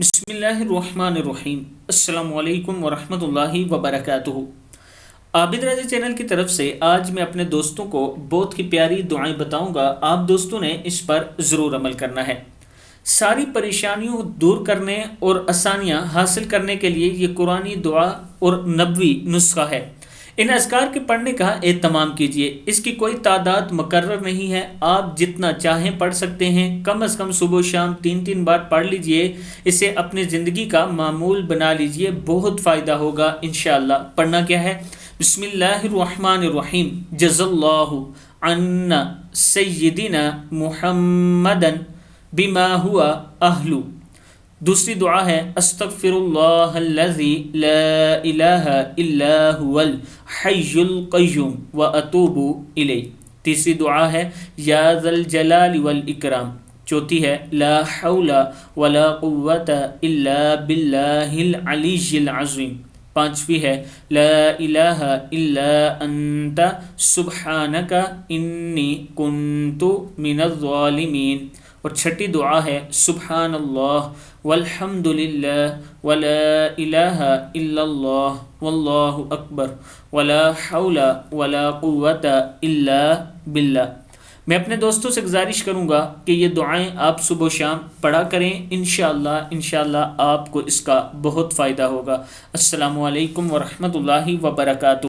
بسم اللہ الرحمن الرحیم۔ السلام علیکم ورحمۃ اللہ وبرکاتہ۔ عابد رضا چینل کی طرف سے آج میں اپنے دوستوں کو بہت ہی پیاری دعائیں بتاؤں گا، آپ دوستوں نے اس پر ضرور عمل کرنا ہے۔ ساری پریشانیوں دور کرنے اور آسانیاں حاصل کرنے کے لیے یہ قرآنی دعا اور نبوی نسخہ ہے۔ ان اذکار کے پڑھنے کا اہتمام کیجیے۔ اس کی کوئی تعداد مقرر نہیں ہے، آپ جتنا چاہیں پڑھ سکتے ہیں۔ کم از کم صبح و شام 3 بار پڑھ لیجیے، اسے اپنی زندگی کا معمول بنا لیجیے، بہت فائدہ ہوگا انشاءاللہ۔ پڑھنا کیا ہے؟ بسم اللہ الرحمن الرحیم۔ جزا اللہ عنا سیدنا محمدا بما ہوا اہلو۔ دوسری دعا ہے استغفر اللہ الذی لا الہ الا هو الحی القیوم واتوب الیہ۔ تیسری دعا ہے یا ذا الجلال والاکرام۔ چوتھی ہے لا حول ولا قوۃ الا باللہ العلی العظیم۔ پانچویں ہے لا الہ الا انت سبحانک انی کنت من الظالمین۔ اور چھٹی دعا ہے سبحان اللہ والحمد للہ ولا الہ الا اللہ واللہ اکبر ولا حول ولا قوۃ الا باللہ۔ میں اپنے دوستوں سے گزارش کروں گا کہ یہ دعائیں آپ صبح و شام پڑھا کریں، انشاءاللہ آپ کو اس کا بہت فائدہ ہوگا۔ السلام علیکم ورحمۃ اللہ وبرکاتہ۔